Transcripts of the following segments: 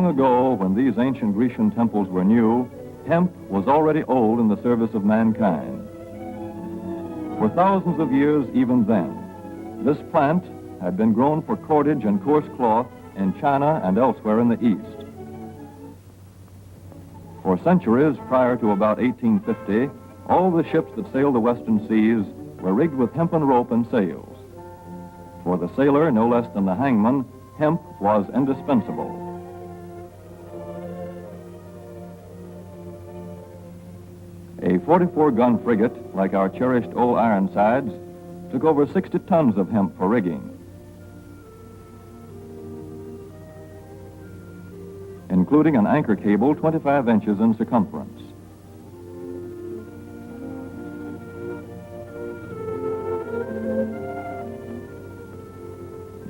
Long ago, when these ancient Grecian temples were new, hemp was already old in the service of mankind. For thousands of years even then, this plant had been grown for cordage and coarse cloth in China and elsewhere in the East. For centuries prior to about 1850, all the ships that sailed the western seas were rigged with hempen rope and sails. For the sailor, no less than the hangman, hemp was indispensable. A 44-gun frigate, like our cherished old Ironsides, took over 60 tons of hemp for rigging, including an anchor cable 25 inches in circumference.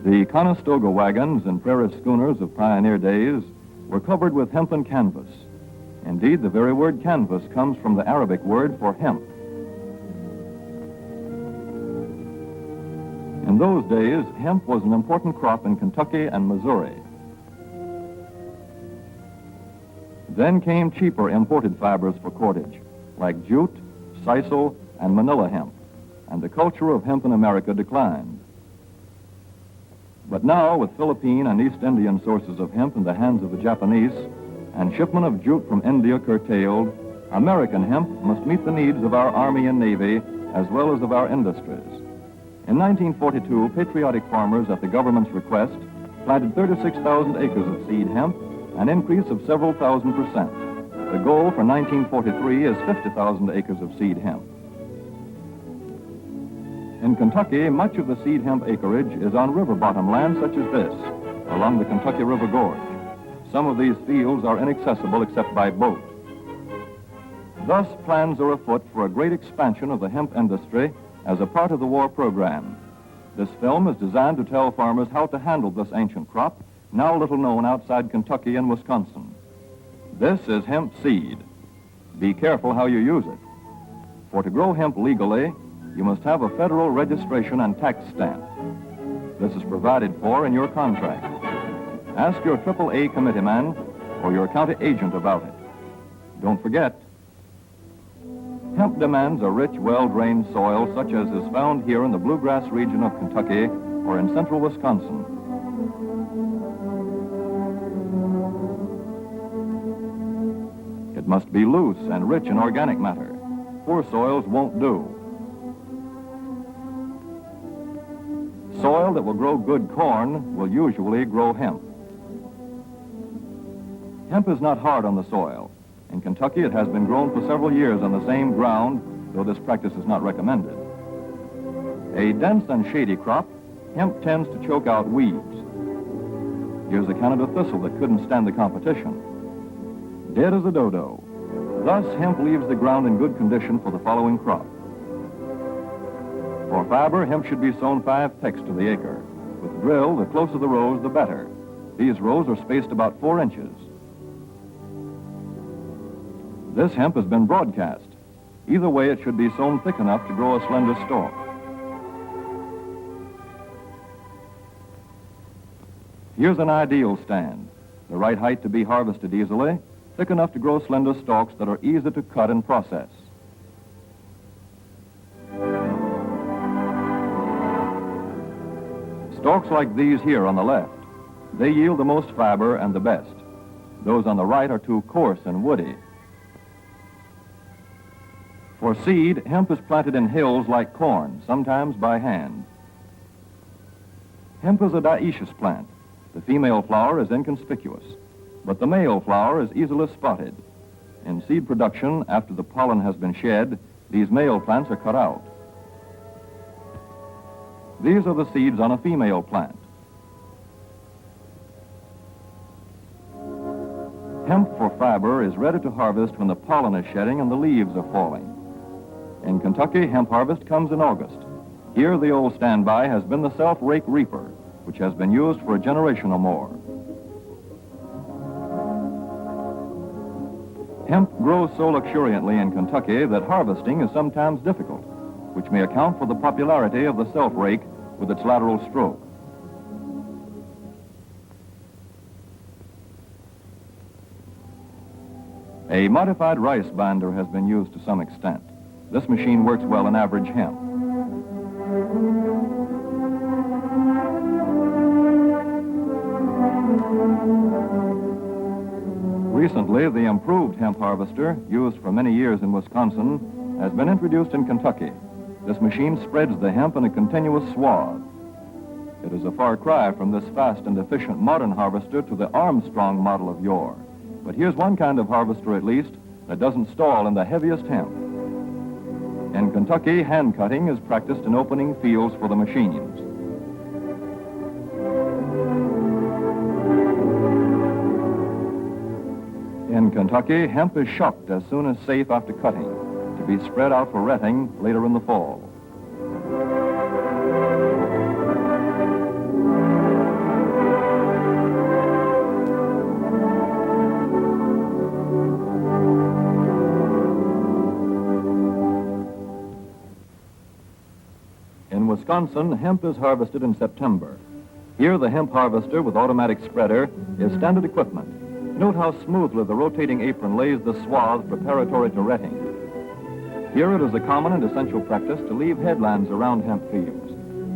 The Conestoga wagons and prairie schooners of pioneer days were covered with hempen canvas. Indeed, the very word canvas comes from the Arabic word for hemp. In those days, hemp was an important crop in Kentucky and Missouri. Then came cheaper imported fibers for cordage, like jute, sisal, and manila hemp, and the culture of hemp in America declined. But now, with Philippine and East Indian sources of hemp in the hands of the Japanese, and shipment of jute from India curtailed, American hemp must meet the needs of our Army and Navy, as well as of our industries. In 1942, patriotic farmers, at the government's request, planted 36,000 acres of seed hemp, an increase of several thousand %. The goal for 1943 is 50,000 acres of seed hemp. In Kentucky, much of the seed hemp acreage is on river bottom land such as this, along the Kentucky River Gorge. Some of these fields are inaccessible except by boat. Thus, plans are afoot for a great expansion of the hemp industry as a part of the war program. This film is designed to tell farmers how to handle this ancient crop, now little known outside Kentucky and Wisconsin. This is hemp seed. Be careful how you use it. For to grow hemp legally, you must have a federal registration and tax stamp. This is provided for in your contract. Ask your AAA committeeman or your county agent about it. Don't forget, hemp demands a rich, well-drained soil such as is found here in the bluegrass region of Kentucky or in central Wisconsin. It must be loose and rich in organic matter. Poor soils won't do. Soil that will grow good corn will usually grow hemp. Hemp is not hard on the soil. In Kentucky, it has been grown for several years on the same ground, though this practice is not recommended. A dense and shady crop, hemp tends to choke out weeds. Here's a Canada thistle that couldn't stand the competition. Dead as a dodo. Thus, hemp leaves the ground in good condition for the following crop. For fiber, hemp should be sown 5 pecks to the acre. With drill, the closer the rows, the better. These rows are spaced about 4 inches. This hemp has been broadcast. Either way, it should be sown thick enough to grow a slender stalk. Here's an ideal stand. The right height to be harvested easily, thick enough to grow slender stalks that are easy to cut and process. Stalks like these here on the left, they yield the most fiber and the best. Those on the right are too coarse and woody. For seed, hemp is planted in hills like corn, sometimes by hand. Hemp is a dioecious plant. The female flower is inconspicuous, but the male flower is easily spotted. In seed production, after the pollen has been shed, these male plants are cut out. These are the seeds on a female plant. Hemp for fiber is ready to harvest when the pollen is shedding and the leaves are falling. In Kentucky, hemp harvest comes in August. Here, the old standby has been the self-rake reaper, which has been used for a generation or more. Hemp grows so luxuriantly in Kentucky that harvesting is sometimes difficult, which may account for the popularity of the self-rake with its lateral stroke. A modified rice binder has been used to some extent. This machine works well in average hemp. Recently, the improved hemp harvester, used for many years in Wisconsin, has been introduced in Kentucky. This machine spreads the hemp in a continuous swath. It is a far cry from this fast and efficient modern harvester to the Armstrong model of yore. But here's one kind of harvester, at least, that doesn't stall in the heaviest hemp. In Kentucky, hand cutting is practiced in opening fields for the machines. In Kentucky, hemp is shucked as soon as safe after cutting, to be spread out for retting later in the fall. In Wisconsin, hemp is harvested in September. Here, the hemp harvester with automatic spreader is standard equipment. Note how smoothly the rotating apron lays the swath preparatory to retting. Here it is a common and essential practice to leave headlands around hemp fields.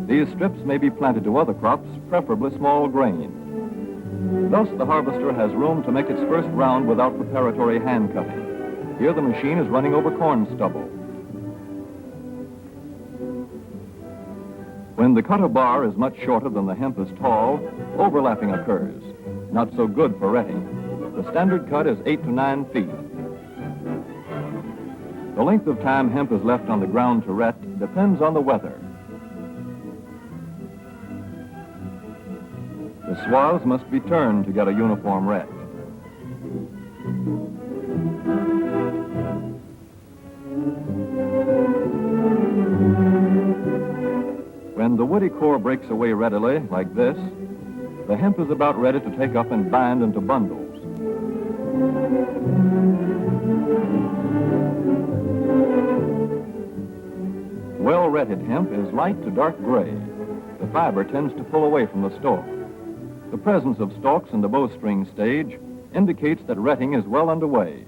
These strips may be planted to other crops, preferably small grain. Thus, the harvester has room to make its first round without preparatory hand cutting. Here the machine is running over corn stubble. When the cutter bar is much shorter than the hemp is tall, overlapping occurs. Not so good for retting. The standard cut is 8 to 9 feet. The length of time hemp is left on the ground to ret depends on the weather. The swaths must be turned to get a uniform ret. When the woody core breaks away readily, like this, the hemp is about ready to take up and bind into bundles. Well-retted hemp is light to dark gray. The fiber tends to pull away from the stalk. The presence of stalks in the bowstring stage indicates that retting is well underway.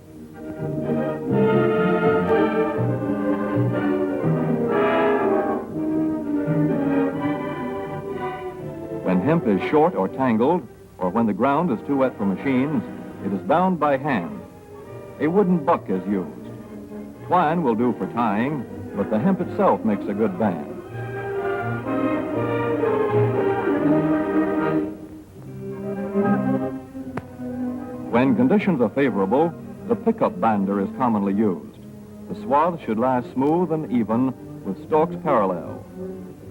When hemp is short or tangled, or when the ground is too wet for machines, it is bound by hand. A wooden buck is used. Twine will do for tying, but the hemp itself makes a good band. When conditions are favorable, the pickup binder is commonly used. The swath should lie smooth and even with stalks parallel.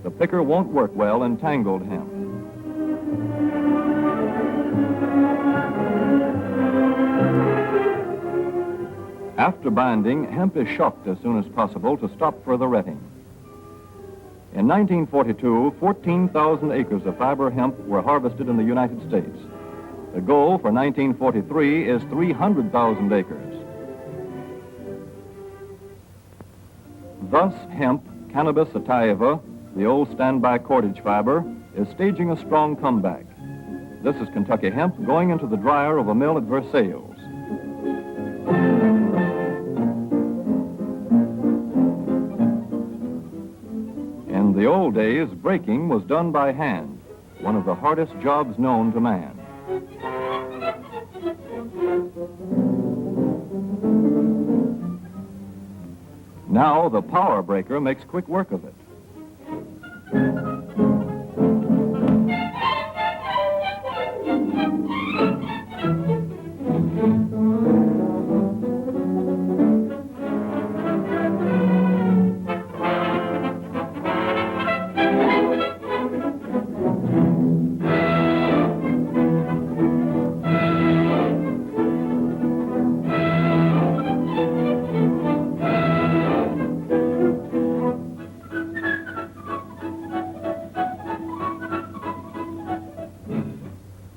The picker won't work well in tangled hemp. After binding, hemp is shucked as soon as possible to stop further retting. In 1942, 14,000 acres of fiber hemp were harvested in the United States. The goal for 1943 is 300,000 acres. Thus, hemp, Cannabis sativa, the old standby cordage fiber, is staging a strong comeback. This is Kentucky hemp going into the dryer of a mill at Versailles. In the old days, breaking was done by hand, one of the hardest jobs known to man. Now the power breaker makes quick work of it.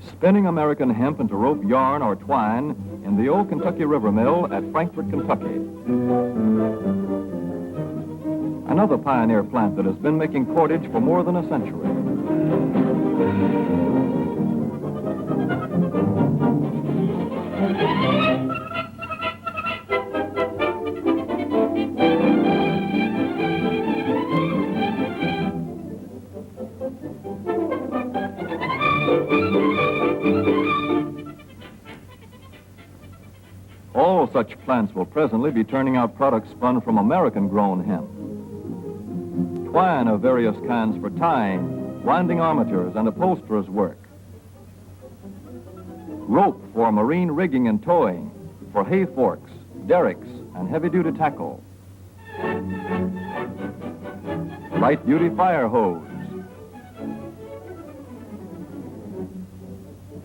Spinning American hemp into rope yarn or twine in the old Kentucky River Mill at Frankfort, Kentucky. Another pioneer plant that has been making cordage for more than a century. plants will presently be turning out products spun from American-grown hemp. Twine of various kinds for tying, winding armatures, and upholsterers' work. Rope for marine rigging and towing, for hay forks, derricks, and heavy-duty tackle. Light-duty fire hose.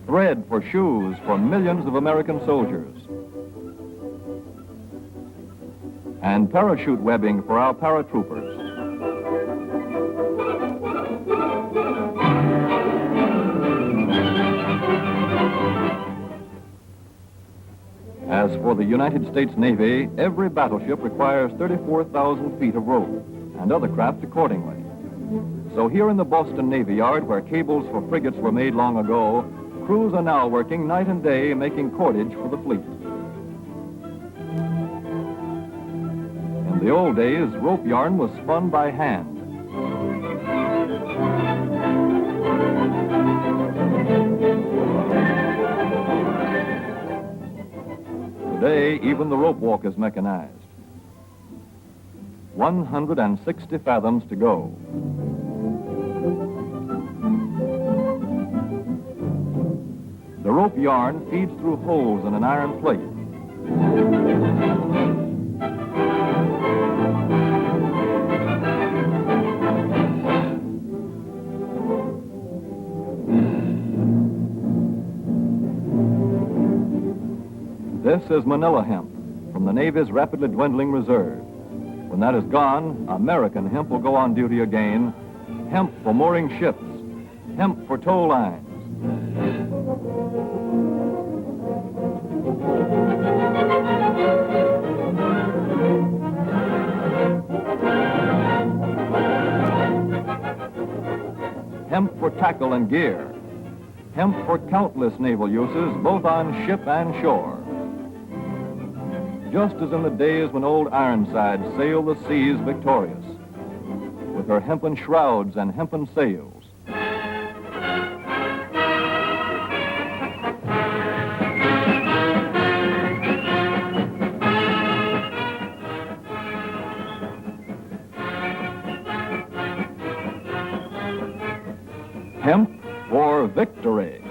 Thread for shoes for millions of American soldiers. And parachute webbing for our paratroopers. As for the United States Navy, every battleship requires 34,000 feet of rope, and other craft accordingly. So here in the Boston Navy Yard, where cables for frigates were made long ago, crews are now working night and day making cordage for the fleet. In the old days, rope yarn was spun by hand. Today, even the rope walk is mechanized. 160 fathoms to go. The rope yarn feeds through holes in an iron plate. This is Manila hemp from the Navy's rapidly dwindling reserve. When that is gone, American hemp will go on duty again. Hemp for mooring ships, hemp for tow lines. Hemp for tackle and gear. Hemp for countless naval uses, both on ship and shore. Just as in the days when old Ironside sailed the seas victorious, with her hempen shrouds and hempen sails. Hemp for victory.